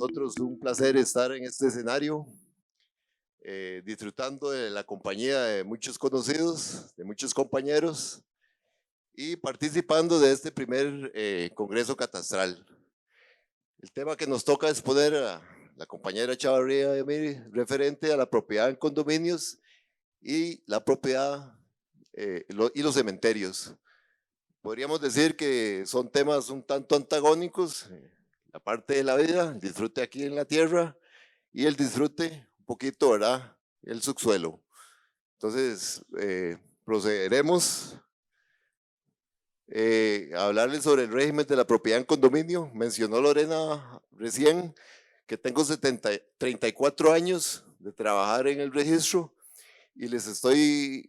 nosotros un placer estar en este escenario, disfrutando de la compañía de muchos conocidos, de muchos compañeros y participando de este primer Congreso Catastral. El tema que nos toca exponer a la compañera Chavarría Emily, referente a la propiedad en condominios y la propiedad y los cementerios. Podríamos decir que son temas un tanto antagónicos, la parte de la vida, el disfrute aquí en la tierra y el disfrute un poquito, ¿verdad? El subsuelo. Entonces, procederemos a hablarles sobre el régimen de la propiedad en condominio. Mencionó Lorena recién que tengo 34 años de trabajar en el registro y les estoy,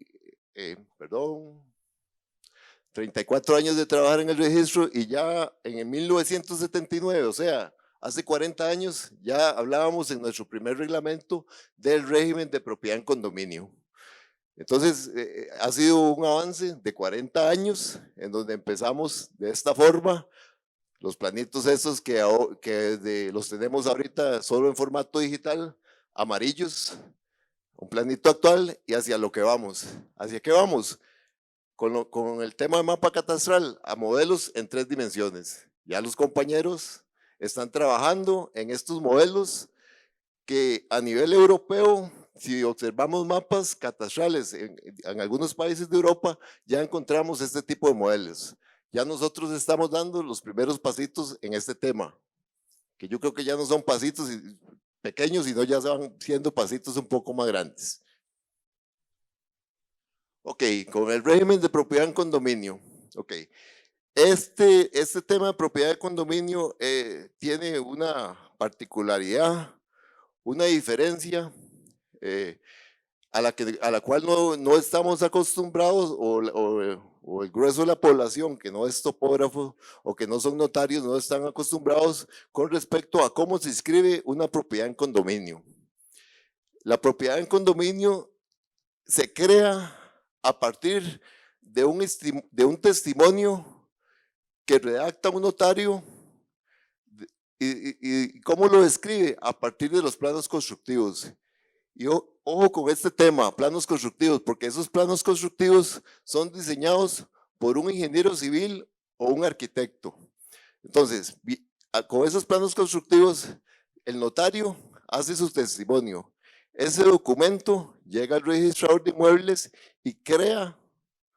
perdón, 34 años de trabajar en el registro y ya en el 1979, o sea, hace 40 años, ya hablábamos en nuestro primer reglamento del régimen de propiedad en condominio. Entonces, ha sido un avance de 40 años en donde empezamos de esta forma, los planitos estos que los tenemos ahorita solo en formato digital, amarillos, un planito actual y hacia lo que vamos. ¿Hacia qué vamos? Con el tema de mapa catastral a modelos en 3 dimensiones. Ya los compañeros están trabajando en estos modelos que a nivel europeo, si observamos mapas catastrales en algunos países de Europa, ya encontramos este tipo de modelos. Ya nosotros estamos dando los primeros pasitos en este tema, que yo creo que ya no son pasitos pequeños, sino ya van siendo pasitos un poco más grandes. Ok, con el régimen de propiedad en condominio. Ok, este tema de propiedad de condominio tiene una particularidad, una diferencia a la cual no estamos acostumbrados o el grueso de la población que no es topógrafo o que no son notarios no están acostumbrados con respecto a cómo se inscribe una propiedad en condominio. La propiedad en condominio se crea a partir de un testimonio que redacta un notario y cómo lo describe a partir de los planos constructivos. Y ojo con este tema, planos constructivos, porque esos planos constructivos son diseñados por un ingeniero civil o un arquitecto. Entonces, con esos planos constructivos, el notario hace su testimonio. Ese documento llega al registrador de inmuebles y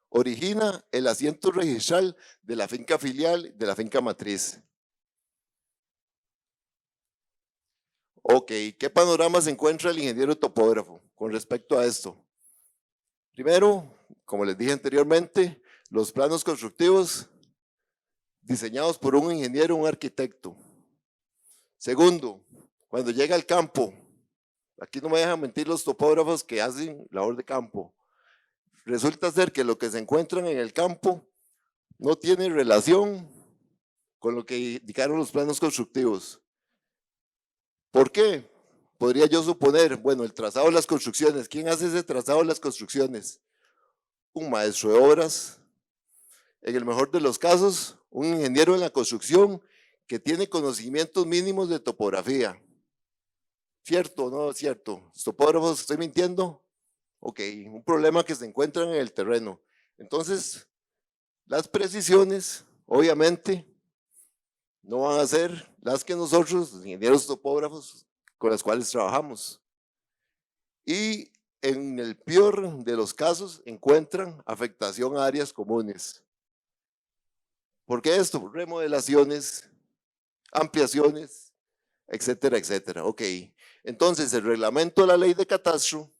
origina el asiento registral de la finca filial, de la finca matriz. Ok, ¿qué panorama se encuentra el ingeniero topógrafo con respecto a esto? Primero, como les dije anteriormente, los planos constructivos diseñados por un ingeniero, un arquitecto. Segundo, cuando llega al campo, aquí no me dejan mentir los topógrafos que hacen labor de campo. Resulta ser que lo que se encuentran en el campo no tiene relación con lo que indicaron los planos constructivos. ¿Por qué? Podría yo suponer, bueno, el trazado de las construcciones. ¿Quién hace ese trazado de las construcciones? Un maestro de obras. En el mejor de los casos, un ingeniero en la construcción que tiene conocimientos mínimos de topografía. ¿Cierto o no es cierto? ¿Los topógrafos estoy mintiendo? Ok, un problema que se encuentra en el terreno. Entonces, las precisiones, obviamente, no van a ser las que nosotros, los ingenieros topógrafos, con las cuales trabajamos. Y en el peor de los casos encuentran afectación a áreas comunes. ¿Por qué esto? Remodelaciones, ampliaciones, etcétera, etcétera. Ok, entonces el reglamento de la ley de catastro,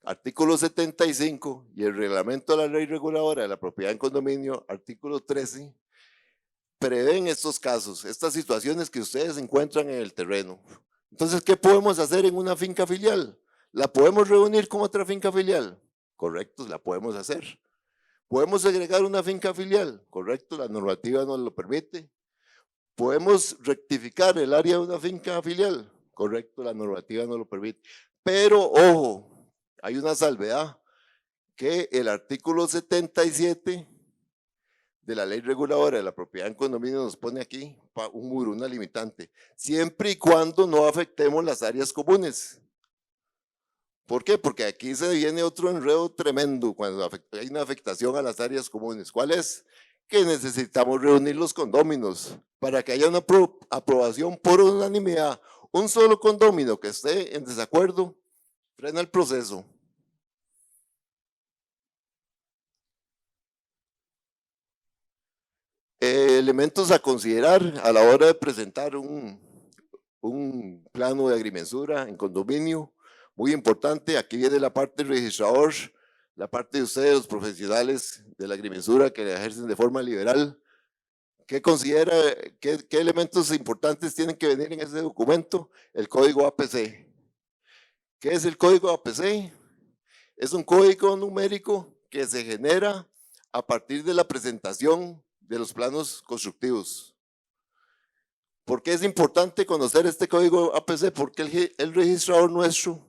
artículo 75, y el reglamento de la ley reguladora de la propiedad en condominio, artículo 13, prevén estos casos, estas situaciones que ustedes encuentran en el terreno. Entonces, ¿qué podemos hacer en una finca filial? ¿La podemos reunir con otra finca filial? Correcto, la podemos hacer. ¿Podemos agregar una finca filial? Correcto, la normativa nos lo permite. ¿Podemos rectificar el área de una finca filial? Correcto, la normativa nos lo permite. Pero, ojo, hay una salvedad, que el artículo 77 de la ley reguladora de la propiedad en condominio nos pone aquí un muro, una limitante, siempre y cuando no afectemos las áreas comunes. ¿Por qué? Porque aquí se viene otro enredo tremendo cuando hay una afectación a las áreas comunes. ¿Cuál es? Que necesitamos reunir los condóminos para que haya una aprobación por unanimidad. Un solo condomino que esté en desacuerdo frena el proceso. Elementos a considerar a la hora de presentar un plano de agrimensura en condominio. Muy importante, aquí viene la parte del registrador, la parte de ustedes, los profesionales de la agrimensura que ejercen de forma liberal. ¿Qué considera, qué elementos importantes tienen que venir en ese documento? El código APC. ¿Qué es el código APC? Es un código numérico que se genera a partir de la presentación de los planos constructivos. ¿Por qué es importante conocer este código APC? Porque el registrador nuestro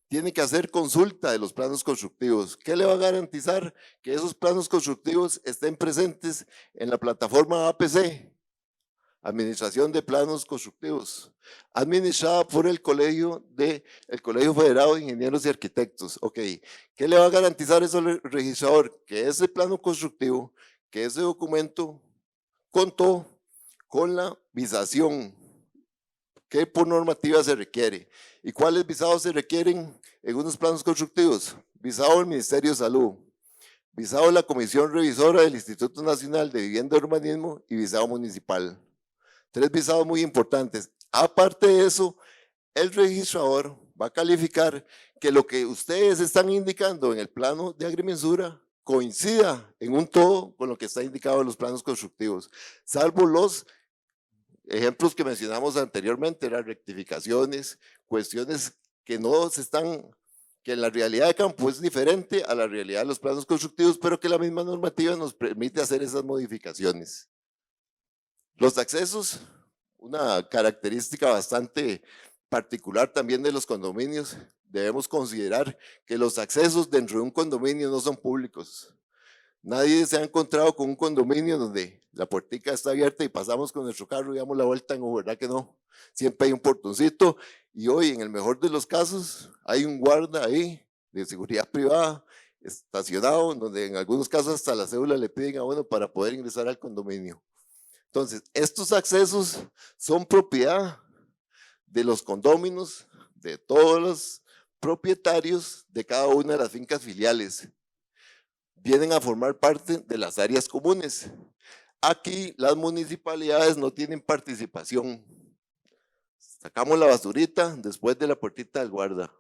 tiene que hacer consulta de los planos constructivos. ¿Qué le va a garantizar? Que esos planos constructivos estén presentes en la plataforma APC, Administración de Planos Constructivos, administrada por el Colegio Federado de Ingenieros y Arquitectos. Ok, ¿qué le va a garantizar eso al registrador? Que ese plano constructivo, que ese documento contó con la visación que por normativa se requiere. ¿Y cuáles visados se requieren en unos planos constructivos? Visado del Ministerio de Salud, visado de la Comisión Revisora del Instituto Nacional de Vivienda y Urbanismo y visado municipal. 3 visados muy importantes. Aparte de eso, el registrador va a calificar que lo que ustedes están indicando en el plano de agrimensura coincida en un todo con lo que está indicado en los planos constructivos, salvo los ejemplos que mencionamos anteriormente, las rectificaciones, cuestiones que no se están, que en la realidad de campo es diferente a la realidad de los planos constructivos, pero que la misma normativa nos permite hacer esas modificaciones. Los accesos, una característica bastante particular también de los condominios, debemos considerar que los accesos dentro de un condominio no son públicos. Nadie se ha encontrado con un condominio donde la puertica está abierta y pasamos con nuestro carro y damos la vuelta en U, ¿verdad que no? Siempre hay un portoncito y hoy, en el mejor de los casos, hay un guarda ahí de seguridad privada estacionado, donde en algunos casos hasta la cédula le piden a uno para poder ingresar al condominio. Entonces, estos accesos son propiedad de los condóminos, de todos los propietarios de cada una de las fincas filiales. Vienen a formar parte de las áreas comunes. Aquí las municipalidades no tienen participación. Sacamos la basurita después de la puertita del guarda.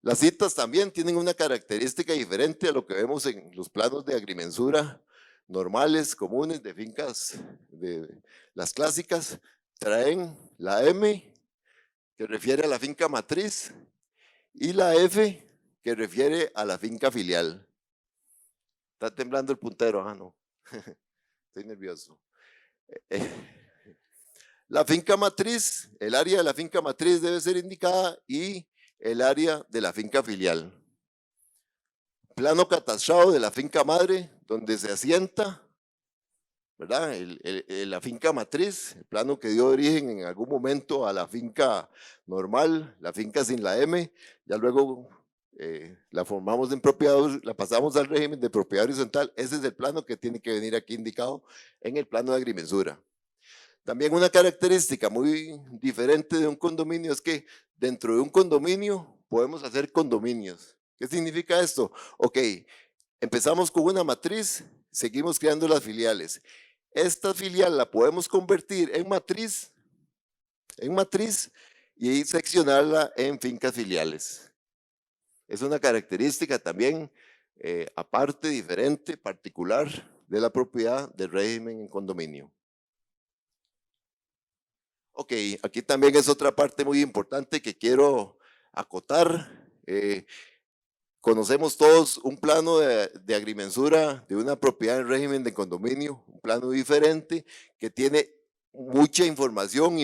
Las citas también tienen una característica diferente a lo que vemos en los planos de agrimensura normales, comunes, de fincas, de las clásicas. Traen la M, que refiere a la finca matriz, y la F, que refiere a la finca filial. Está temblando el puntero, no. Estoy nervioso. La finca matriz, el área de la finca matriz debe ser indicada y el área de la finca filial. Plano catastrado de la finca madre, donde se asienta, ¿verdad? La finca matriz, el plano que dio origen en algún momento a la finca normal, la finca sin la M, ya luego la formamos en propiedad, la pasamos al régimen de propiedad horizontal. Ese es el plano que tiene que venir aquí indicado en el plano de agrimensura. También una característica muy diferente de un condominio es que dentro de un condominio podemos hacer condominios. ¿Qué significa esto? Ok, empezamos con una matriz, seguimos creando las filiales. Esta filial la podemos convertir en matriz y seccionarla en fincas filiales. Es una característica también aparte, diferente, particular de la propiedad del régimen en condominio. Ok, aquí también es otra parte muy importante que quiero acotar. Conocemos todos un plano de agrimensura de una propiedad en régimen de condominio, un plano diferente que tiene mucha información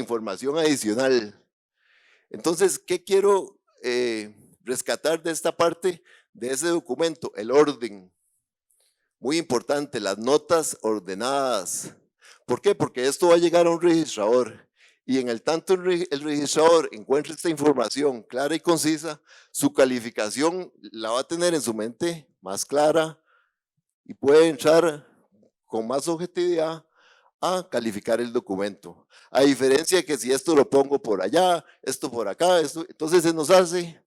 adicional. Entonces, ¿qué quiero rescatar de esta parte de ese documento? El orden. Muy importante, las notas ordenadas. ¿Por qué? Porque esto va a llegar a un registrador y en el tanto el registrador encuentre esta información clara y concisa, su calificación la va a tener en su mente más clara y puede entrar con más objetividad a calificar el documento. A diferencia de que si esto lo pongo por allá, esto por acá, esto, entonces se nos hace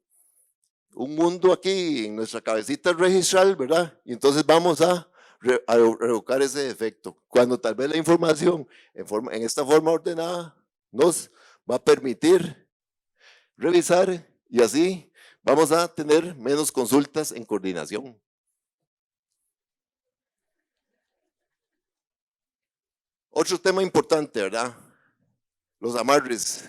un mundo aquí en nuestra cabecita registral, ¿verdad? Y entonces vamos a revocar ese defecto. Cuando tal vez la información en esta forma ordenada nos va a permitir revisar y así vamos a tener menos consultas en coordinación. Otro tema importante, ¿verdad? Los amarres.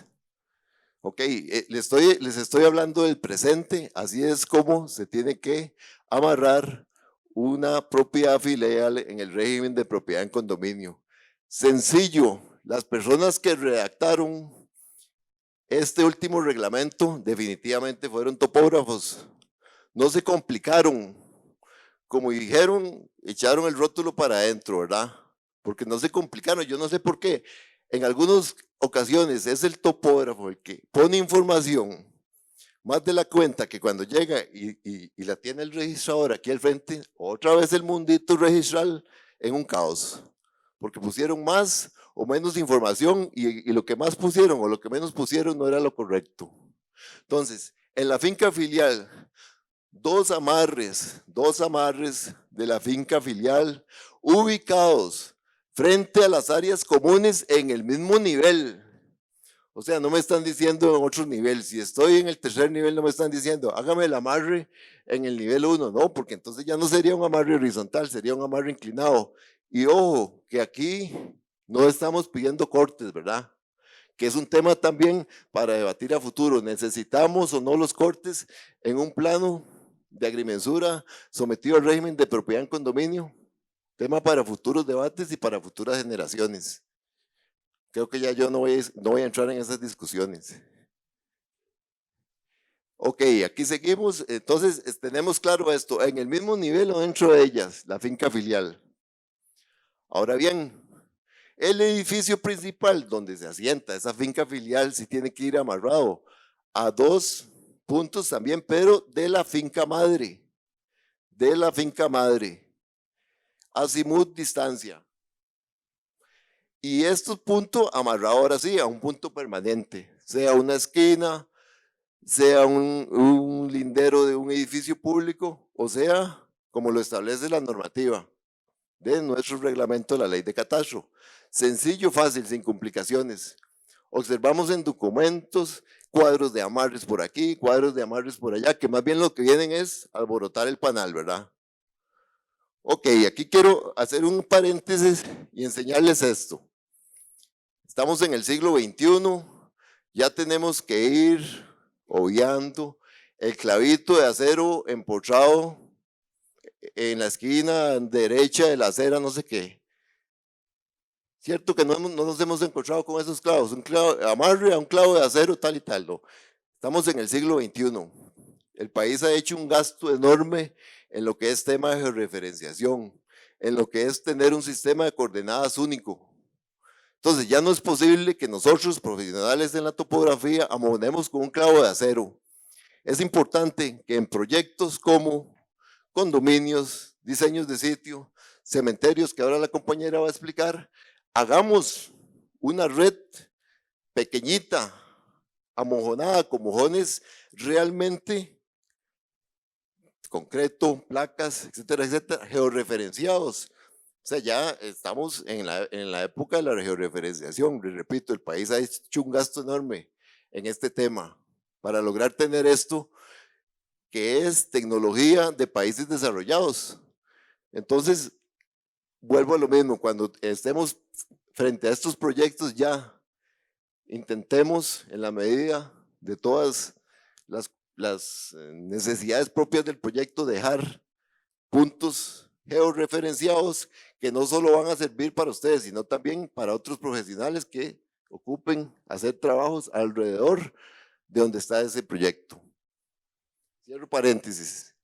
Ok, les estoy hablando del presente, así es como se tiene que amarrar una propiedad filial en el régimen de propiedad en condominio. Sencillo, las personas que redactaron este último reglamento definitivamente fueron topógrafos, no se complicaron, como dijeron, echaron el rótulo para adentro, ¿verdad? Porque no se complicaron, yo no sé por qué. En algunas ocasiones es el topógrafo el que pone información más de la cuenta que cuando llega y la tiene el registrador aquí al frente, otra vez el mundito registral en un caos. Porque pusieron más o menos información y lo que más pusieron o lo que menos pusieron no era lo correcto. Entonces, en la finca filial, dos amarres de la finca filial ubicados frente a las áreas comunes en el mismo nivel. O sea, no me están diciendo en otro nivel. Si estoy en el tercer nivel, no me están diciendo, hágame el amarre en el nivel 1. No, porque entonces ya no sería un amarre horizontal, sería un amarre inclinado. Y ojo, que aquí no estamos pidiendo cortes, ¿verdad? Que es un tema también para debatir a futuro. ¿Necesitamos o no los cortes en un plano de agrimensura sometido al régimen de propiedad en condominio? Tema para futuros debates y para futuras generaciones. Creo que ya yo no voy a entrar en esas discusiones. Ok, aquí seguimos. Entonces, tenemos claro esto. En el mismo nivel o dentro de ellas, la finca filial. Ahora bien, el edificio principal donde se asienta esa finca filial sí tiene que ir amarrado a dos puntos también, pero de la finca madre. De la finca madre. Azimut distancia. Y estos puntos amarrados ahora sí a un punto permanente, sea una esquina, sea un lindero de un edificio público, o sea, como lo establece la normativa de nuestro reglamento de la ley de catastro. Sencillo, fácil, sin complicaciones. Observamos en documentos cuadros de amarres por aquí, cuadros de amarres por allá, que más bien lo que vienen es alborotar el panal, ¿verdad? Ok, aquí quiero hacer un paréntesis y enseñarles esto. Estamos en el siglo XXI, ya tenemos que ir obviando el clavito de acero empotrado en la esquina derecha de la acera, no sé qué. Cierto que no nos hemos encontrado con esos clavos, un clavo, amarre a un clavo de acero tal y tal, no. Estamos en el siglo XXI. El país ha hecho un gasto enorme en lo que es tema de georreferenciación, en lo que es tener un sistema de coordenadas único. Entonces ya no es posible que nosotros, profesionales en la topografía, amonemos con un clavo de acero. Es importante que en proyectos como condominios, diseños de sitio, cementerios, que ahora la compañera va a explicar, hagamos una red pequeñita, amojonada, con mojones realmente concreto, placas, etcétera, georreferenciados. O sea, ya estamos en la época de la georreferenciación. Les repito, el país ha hecho un gasto enorme en este tema para lograr tener esto que es tecnología de países desarrollados. Entonces, vuelvo a lo mismo, cuando estemos frente a estos proyectos ya intentemos en la medida de todas las necesidades propias del proyecto dejar puntos georreferenciados que no solo van a servir para ustedes, sino también para otros profesionales que ocupen hacer trabajos alrededor de donde está ese proyecto. Cierro paréntesis.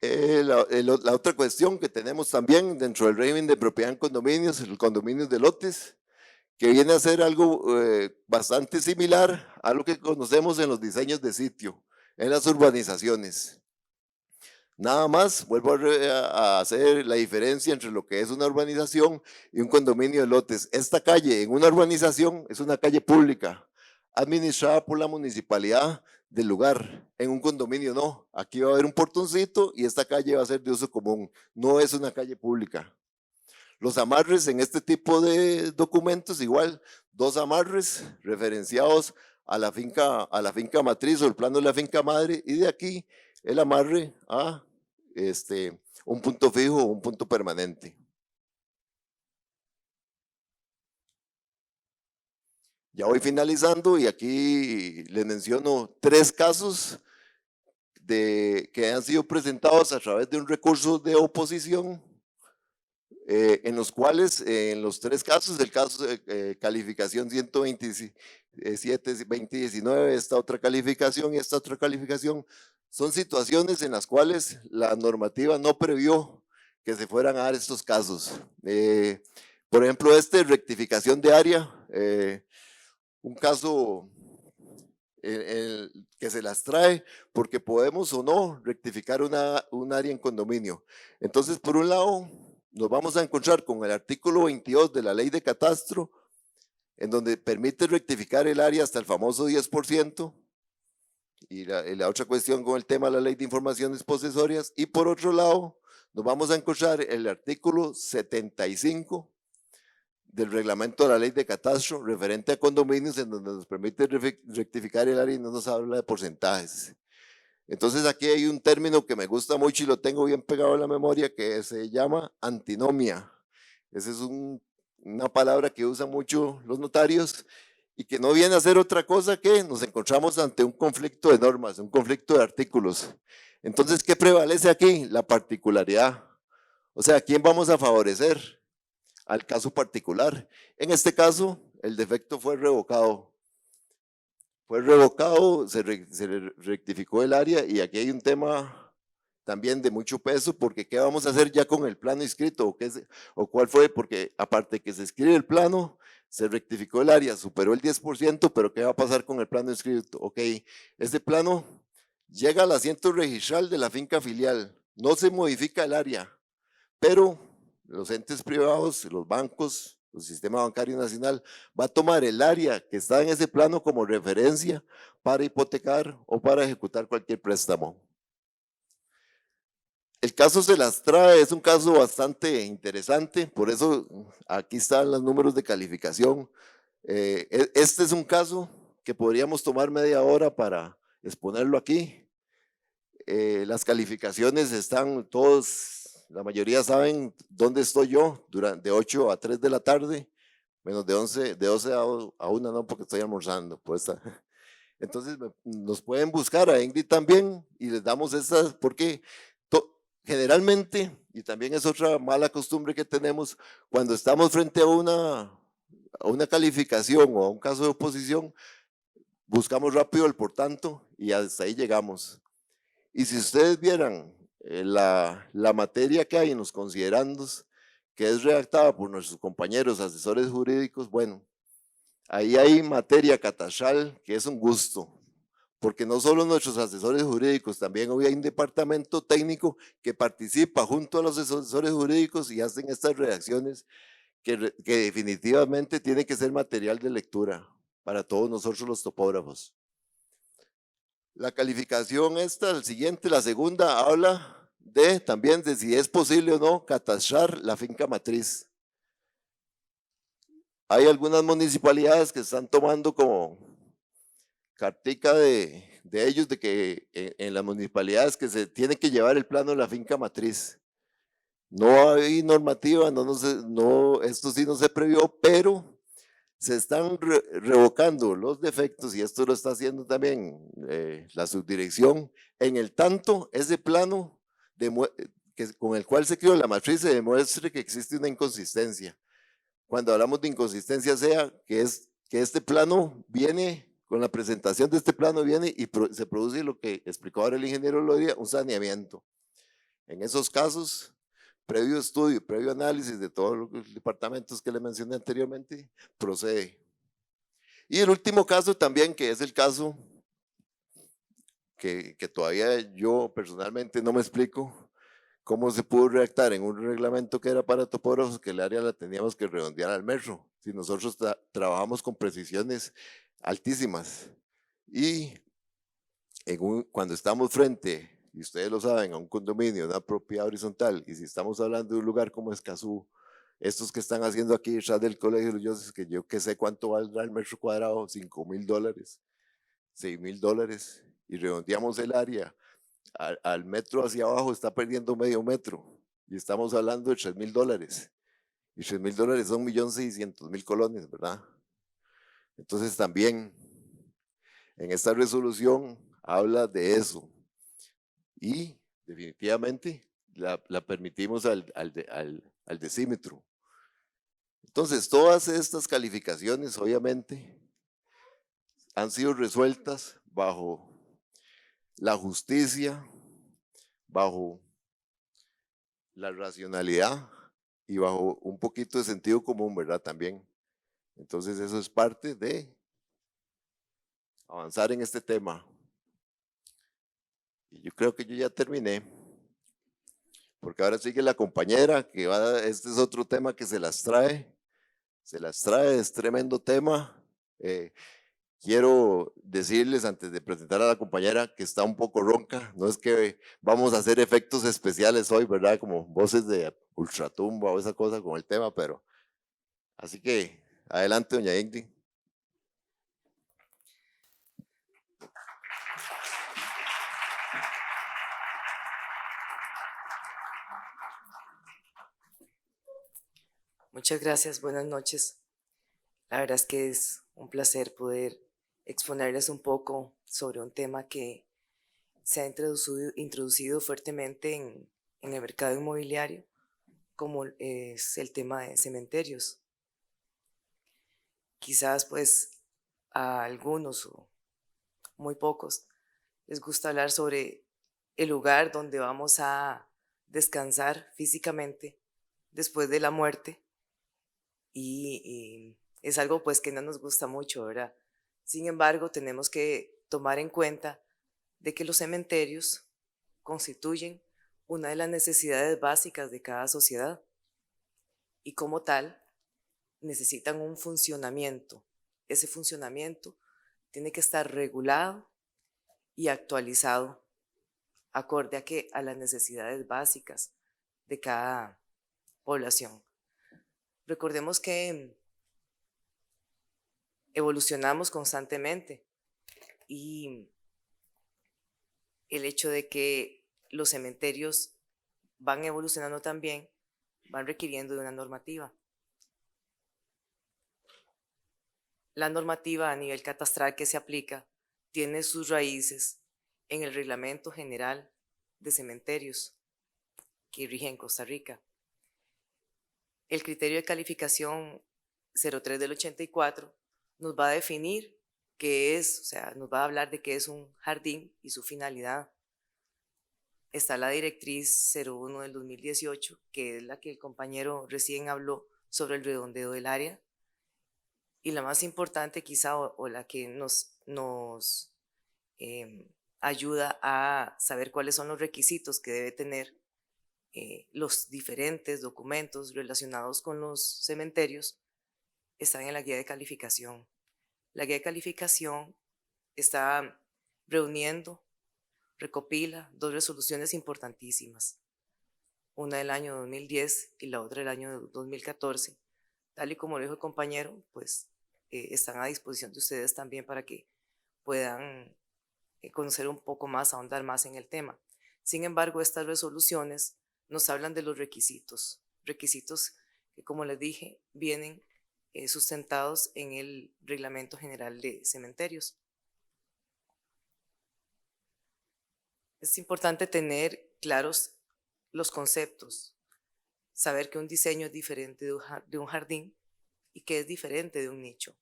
La otra cuestión que tenemos también dentro del régimen de propiedad en condominios, el condominio de lotes, que viene a ser algo bastante similar a lo que conocemos en los diseños de sitio, en las urbanizaciones. Nada más, vuelvo a hacer la diferencia entre lo que es una urbanización y un condominio de lotes. Esta calle en una urbanización es una calle pública, administrada por la municipalidad del lugar. En un condominio no. Aquí va a haber un portoncito y esta calle va a ser de uso común. No es una calle pública. Los amarres en este tipo de documentos, igual, 2 amarres referenciados a la finca matriz o el plano de la finca madre, y de aquí el amarre a un punto fijo o un punto permanente. Ya voy finalizando y aquí les menciono 3 casos que han sido presentados a través de un recurso de oposición, en los cuales, en los 3 casos, el caso de calificación 127-2019, esta otra calificación y esta otra calificación, son situaciones en las cuales la normativa no previó que se fueran a dar estos casos. Por ejemplo, rectificación de área, un caso que se las trae porque podemos o no rectificar un área en condominio. Entonces, por un lado, nos vamos a encontrar con el artículo 22 de la ley de catastro, en donde permite rectificar el área hasta el famoso 10%, y la otra cuestión con el tema de la ley de informaciones posesorias, y por otro lado, nos vamos a encontrar el artículo 75 del reglamento de la ley de catastro referente a condominios, en donde nos permite rectificar el área y no nos habla de porcentajes. Entonces aquí hay un término que me gusta mucho y lo tengo bien pegado en la memoria, que se llama antinomia. Esa es una palabra que usan mucho los notarios y que no viene a ser otra cosa que nos encontramos ante un conflicto de normas, un conflicto de artículos. Entonces, ¿qué prevalece aquí? La particularidad. O sea, ¿a quién vamos a favorecer? Al caso particular. En este caso, el defecto fue revocado. Se rectificó el área, y aquí hay un tema también de mucho peso, porque ¿qué vamos a hacer ya con el plano inscrito? ¿O cuál fue? Porque aparte que se escribe el plano, se rectificó el área, superó el 10%, pero ¿qué va a pasar con el plano inscrito? Ok, este plano llega al asiento registral de la finca filial, no se modifica el área, pero los entes privados, los bancos, el sistema bancario nacional, va a tomar el área que está en ese plano como referencia para hipotecar o para ejecutar cualquier préstamo. El caso se las trae, es un caso bastante interesante, por eso aquí están los números de calificación. Este es un caso que podríamos tomar media hora para exponerlo aquí. Las calificaciones están todos, la mayoría saben dónde estoy yo, de 8 a 3 de la tarde, menos de 12 a 1 no, porque estoy almorzando. Pues. Entonces nos pueden buscar a Ingrid también y les damos estas, porque generalmente, y también es otra mala costumbre que tenemos, cuando estamos frente a una calificación o a un caso de oposición, buscamos rápido el por tanto y hasta ahí llegamos. Y si ustedes vieran la materia que hay en los considerandos, que es redactada por nuestros compañeros asesores jurídicos, bueno, ahí hay materia catastral que es un gusto, porque no solo nuestros asesores jurídicos, también hoy hay un departamento técnico que participa junto a los asesores jurídicos y hacen estas redacciones que definitivamente tiene que ser material de lectura para todos nosotros los topógrafos. La calificación el siguiente, la segunda, habla también de si es posible o no catastrar la finca matriz. Hay algunas municipalidades que están tomando como cartica de ellos de que en las municipalidades que se tiene que llevar el plano de la finca matriz. No hay normativa, esto sí no se previó, pero se están revocando los defectos, y esto lo está haciendo también la subdirección, en el tanto ese plano con el cual se creó la matriz se demuestre que existe una inconsistencia. Cuando hablamos de inconsistencia, sea que este plano viene, con la presentación de este plano viene y se produce lo que explicó ahora el ingeniero Lodia, un saneamiento. En esos casos, previo estudio, previo análisis de todos los departamentos que le mencioné anteriormente, procede. Y el último caso también, que es el caso que todavía yo personalmente no me explico, cómo se pudo redactar en un reglamento que era para topógrafos que el área la teníamos que redondear al metro. Si nosotros trabajamos con precisiones altísimas y cuando estamos frente, y ustedes lo saben, a un condominio, una propiedad horizontal, y si estamos hablando de un lugar como Escazú, estos que están haciendo aquí detrás del Colegio de los Dioses, que yo que sé cuánto valdrá el metro cuadrado, $5,000, $6,000, y redondeamos el área al metro hacia abajo, está perdiendo medio metro, y estamos hablando de $3,000, y $3,000 son 1.600.000 colones, ¿verdad? Entonces también en esta resolución habla de eso, y definitivamente la permitimos al decímetro. Entonces, todas estas calificaciones, obviamente, han sido resueltas bajo la justicia, bajo la racionalidad y bajo un poquito de sentido común, ¿verdad? También. Entonces, eso es parte de avanzar en este tema. Y yo creo que yo ya terminé, porque ahora sigue la compañera, este es otro tema que se las trae, es tremendo tema. Quiero decirles antes de presentar a la compañera que está un poco ronca, no es que vamos a hacer efectos especiales hoy, ¿verdad? Como voces de ultratumba o esa cosa con el tema, pero así que adelante, doña Ingrid. Muchas gracias, buenas noches. La verdad es que es un placer poder exponerles un poco sobre un tema que se ha introducido fuertemente en el mercado inmobiliario, como es el tema de cementerios. Quizás pues a algunos o muy pocos les gusta hablar sobre el lugar donde vamos a descansar físicamente después de la muerte y es algo pues que no nos gusta mucho, ¿verdad? Sin embargo, tenemos que tomar en cuenta de que los cementerios constituyen una de las necesidades básicas de cada sociedad y como tal necesitan un funcionamiento. Ese funcionamiento tiene que estar regulado y actualizado acorde a las necesidades básicas de cada población. Recordemos que evolucionamos constantemente y el hecho de que los cementerios van evolucionando también, van requiriendo de una normativa. La normativa a nivel catastral que se aplica tiene sus raíces en el Reglamento General de Cementerios que rige en Costa Rica. El criterio de calificación 03 del 84 nos va a definir qué es, o sea, nos va a hablar de qué es un jardín y su finalidad. Está la directriz 01 del 2018, que es la que el compañero recién habló sobre el redondeo del área. Y la más importante quizá o la que nos ayuda a saber cuáles son los requisitos que debe tener los diferentes documentos relacionados con los cementerios, están en la guía de calificación. La guía de calificación está reuniendo, recopila dos resoluciones importantísimas, una del año 2010 y la otra del año 2014. Tal y como lo dijo el compañero, pues están a disposición de ustedes también para que puedan conocer un poco más, ahondar más en el tema. Sin embargo, estas resoluciones nos hablan de los requisitos que, como les dije, vienen sustentados en el Reglamento General de Cementerios. Es importante tener claros los conceptos, saber que un diseño es diferente de un jardín y que es diferente de un nicho.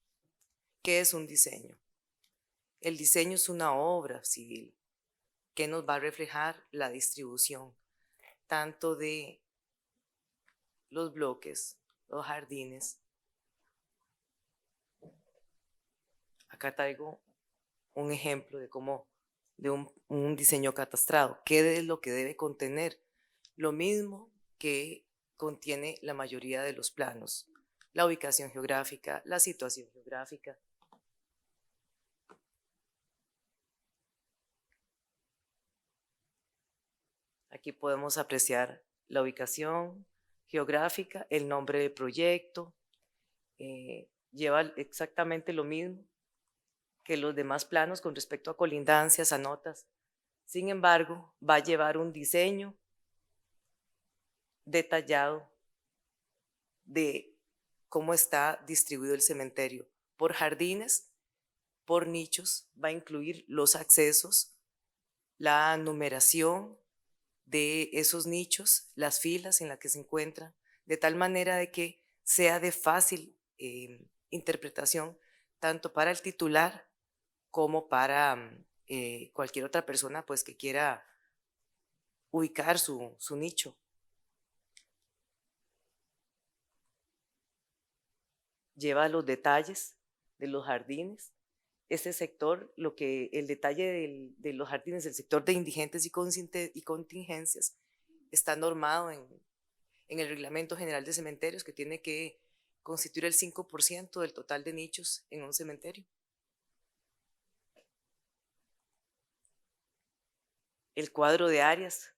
¿Qué es un diseño? El diseño es una obra civil que nos va a reflejar la distribución tanto de los bloques, los jardines. Acá traigo un ejemplo de cómo, de un diseño catastrado. ¿Qué es lo que debe contener? Lo mismo que contiene la mayoría de los planos. La ubicación geográfica, la situación geográfica. Aquí podemos apreciar la ubicación geográfica, el nombre del proyecto. Lleva exactamente lo mismo que los demás planos con respecto a colindancias, a notas. Sin embargo, va a llevar un diseño detallado de cómo está distribuido el cementerio por jardines, por nichos, va a incluir los accesos, la numeración de esos nichos, las filas en las que se encuentran, de tal manera de que sea de fácil interpretación tanto para el titular como para cualquier otra persona pues, que quiera ubicar su nicho. Lleva los detalles de los jardines. Ese sector, el detalle de los jardines, el sector de indigentes y contingencias, está normado en el Reglamento General de Cementerios, que tiene que constituir el 5% del total de nichos en un cementerio. El cuadro de áreas,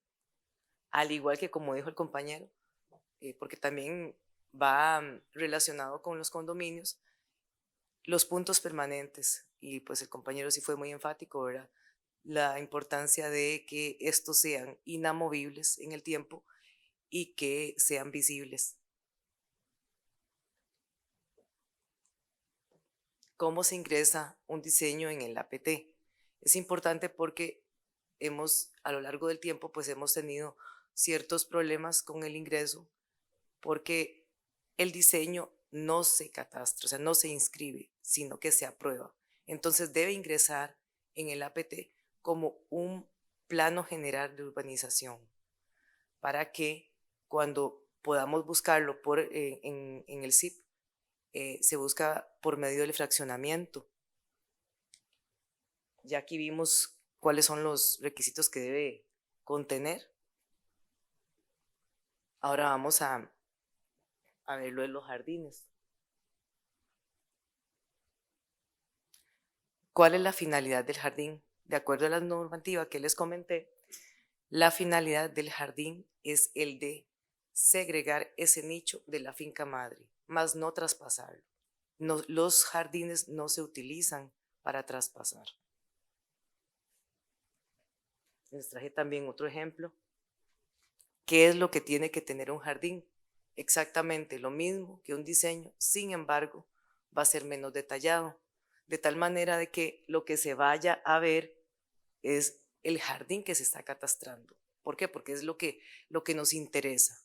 al igual que como dijo el compañero, porque también va relacionado con los condominios, los puntos permanentes, y pues el compañero sí fue muy enfático, ¿verdad? La importancia de que estos sean inamovibles en el tiempo y que sean visibles. ¿Cómo se ingresa un diseño en el APT? Es importante porque a lo largo del tiempo, pues hemos tenido ciertos problemas con el ingreso porque el diseño no se catastra, o sea, no se inscribe, sino que se aprueba. Entonces debe ingresar en el APT como un plano general de urbanización para que cuando podamos buscarlo en el CIP, se busca por medio del fraccionamiento. Ya aquí vimos cuáles son los requisitos que debe contener. Ahora vamos a ver lo de los jardines. ¿Cuál es la finalidad del jardín? De acuerdo a la normativa que les comenté, la finalidad del jardín es el de segregar ese nicho de la finca madre, más no traspasarlo. No, los jardines no se utilizan para traspasar. Les traje también otro ejemplo. ¿Qué es lo que tiene que tener un jardín? Exactamente lo mismo que un diseño, sin embargo, va a ser menos detallado, de tal manera de que lo que se vaya a ver es el jardín que se está catastrando. ¿Por qué? Porque es lo que nos interesa.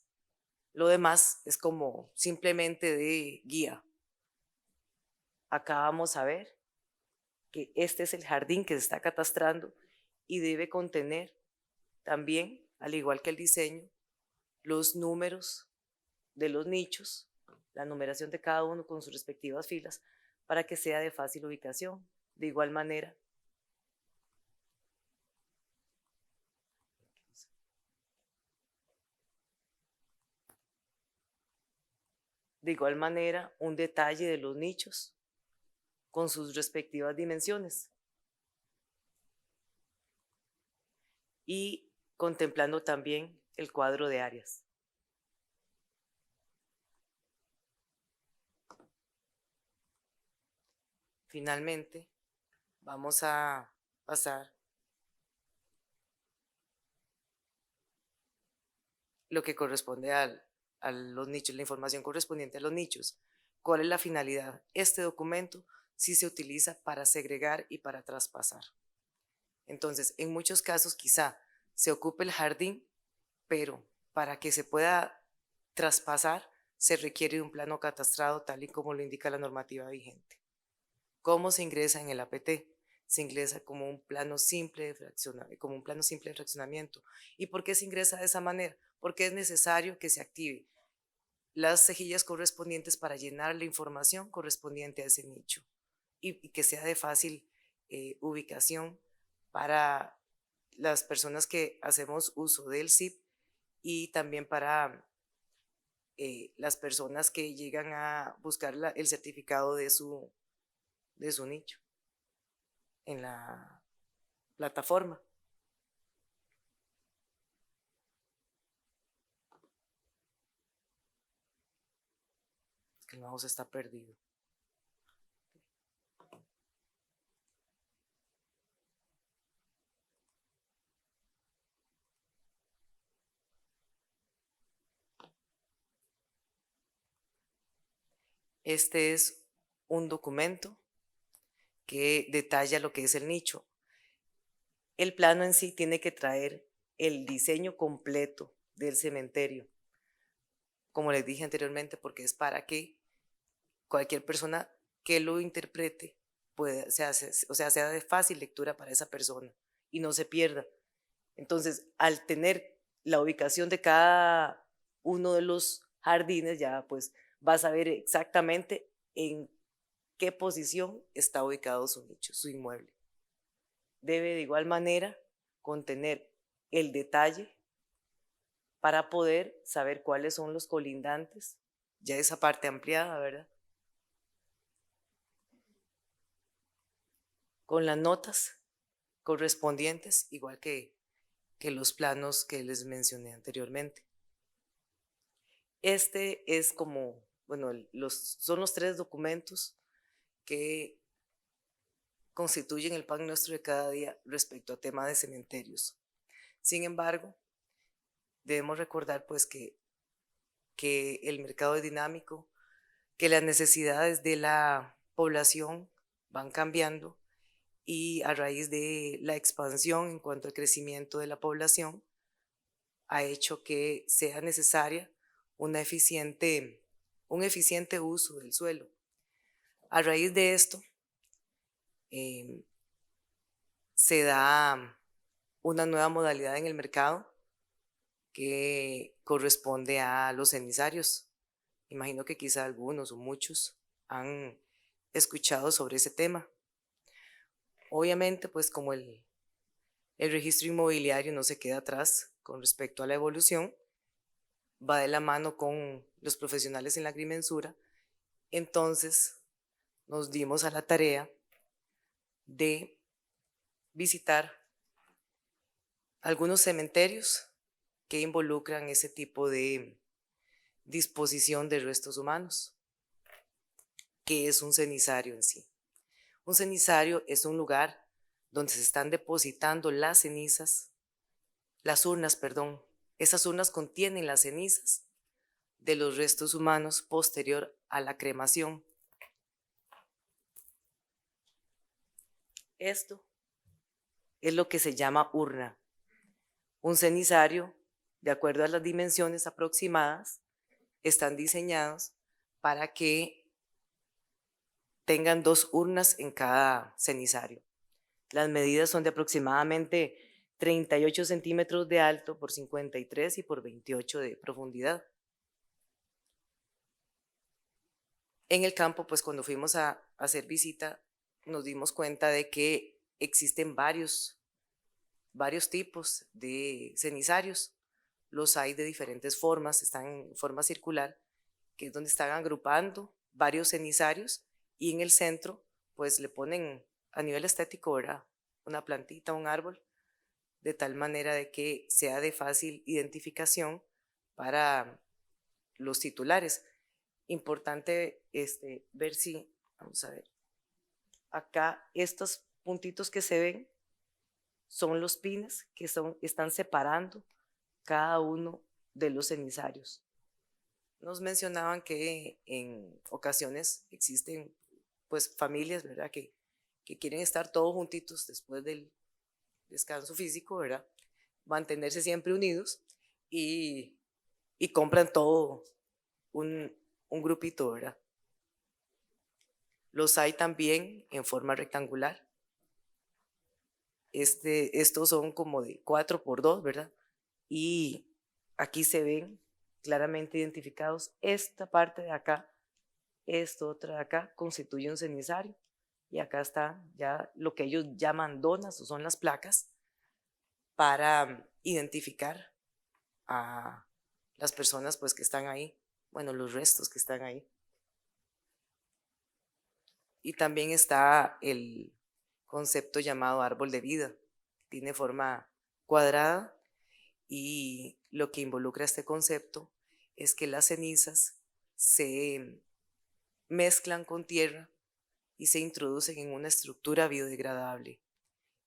Lo demás es como simplemente de guía. Acá vamos a ver que este es el jardín que se está catastrando y debe contener también, al igual que el diseño, los números de los nichos, la numeración de cada uno con sus respectivas filas, para que sea de fácil ubicación. De igual manera, un detalle de los nichos con sus respectivas dimensiones y contemplando también el cuadro de áreas. Finalmente, vamos a pasar lo que corresponde a los nichos, la información correspondiente a los nichos. ¿Cuál es la finalidad? Este documento sí se utiliza para segregar y para traspasar. Entonces, en muchos casos quizá se ocupe el jardín, pero para que se pueda traspasar se requiere de un plano catastrado tal y como lo indica la normativa vigente. ¿Cómo se ingresa en el APT? Se ingresa como un plano simple de fraccionamiento. ¿Y por qué se ingresa de esa manera? porque es necesario que se active las cejillas correspondientes para llenar la información correspondiente a ese nicho y que sea de fácil ubicación para las personas que hacemos uso del SIP y también para las personas que llegan a buscar el certificado de su nicho en la plataforma. Es que el mouse está perdido. Este es un documento que detalla lo que es el nicho. El plano en sí tiene que traer el diseño completo del cementerio, como les dije anteriormente, porque es para que cualquier persona que lo interprete pueda, sea de fácil lectura para esa persona y no se pierda. Entonces, al tener la ubicación de cada uno de los jardines, ya pues vas a ver exactamente en qué posición está ubicado su nicho, su inmueble. Debe de igual manera contener el detalle para poder saber cuáles son los colindantes, ya esa parte ampliada, ¿verdad? Con las notas correspondientes, igual que los planos que les mencioné anteriormente. Este es como, bueno, son los 3 documentos que constituyen el pan nuestro de cada día respecto a tema de cementerios. Sin embargo, debemos recordar pues que el mercado es dinámico, que las necesidades de la población van cambiando y a raíz de la expansión en cuanto al crecimiento de la población ha hecho que sea necesaria un eficiente uso del suelo. A raíz de esto se da una nueva modalidad en el mercado que corresponde a los cenizarios. Imagino que quizá algunos o muchos han escuchado sobre ese tema. Obviamente, pues como el registro inmobiliario no se queda atrás con respecto a la evolución, va de la mano con los profesionales en la agrimensura, entonces nos dimos a la tarea de visitar algunos cementerios que involucran ese tipo de disposición de restos humanos, que es un cenizario en sí. Un cenizario es un lugar donde se están depositando las cenizas, las urnas, perdón. Esas urnas contienen las cenizas de los restos humanos posterior a la cremación. Esto es lo que se llama urna. Un cenizario, de acuerdo a las dimensiones aproximadas, están diseñados para que tengan 2 urnas en cada cenizario. Las medidas son de aproximadamente 38 centímetros de alto por 53 y por 28 de profundidad. En el campo, pues cuando fuimos a hacer visita, nos dimos cuenta de que existen varios tipos de cenizarios. Los hay de diferentes formas, están en forma circular, que es donde están agrupando varios cenizarios y en el centro pues le ponen a nivel estético, ¿verdad?, una plantita, un árbol, de tal manera de que sea de fácil identificación para los titulares. Importante ver si, vamos a ver, acá estos puntitos que se ven son los pines que están separando cada uno de los cenizarios. Nos mencionaban que en ocasiones existen pues familias, ¿verdad?, que quieren estar todos juntitos después del descanso físico, ¿verdad?, mantenerse siempre unidos y compran todo un grupito, ¿verdad? Los hay también en forma rectangular. Estos son como de 4 por 2, ¿verdad? Y aquí se ven claramente identificados. Esta parte de acá, esto otra de acá, constituye un cenizario. Y acá está ya lo que ellos llaman donas o son las placas para identificar a las personas pues que están ahí, bueno, los restos que están ahí. Y también está el concepto llamado árbol de vida. Tiene forma cuadrada y lo que involucra este concepto es que las cenizas se mezclan con tierra y se introducen en una estructura biodegradable.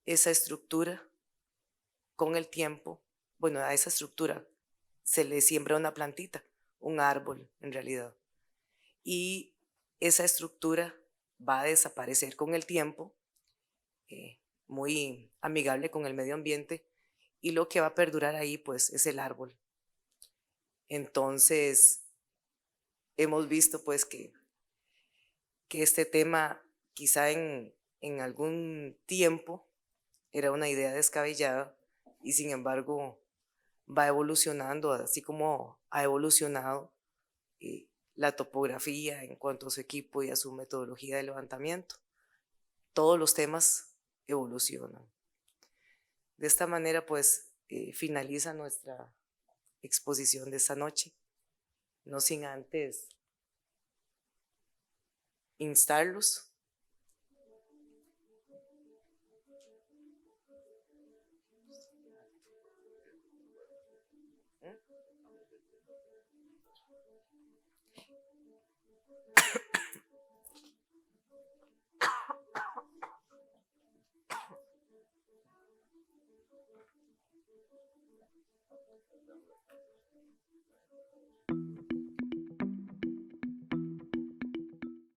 Esa estructura, con el tiempo, bueno, a esa estructura se le siembra una plantita, un árbol en realidad. Y esa estructura va a desaparecer con el tiempo, muy amigable con el medio ambiente, y lo que va a perdurar ahí pues es el árbol. Entonces, hemos visto pues que este tema quizá en algún tiempo era una idea descabellada y sin embargo va evolucionando, así como ha evolucionado la topografía en cuanto a su equipo y a su metodología de levantamiento. Todos los temas evolucionan. De esta manera, pues, finaliza nuestra exposición de esta noche, no sin antes instarlos.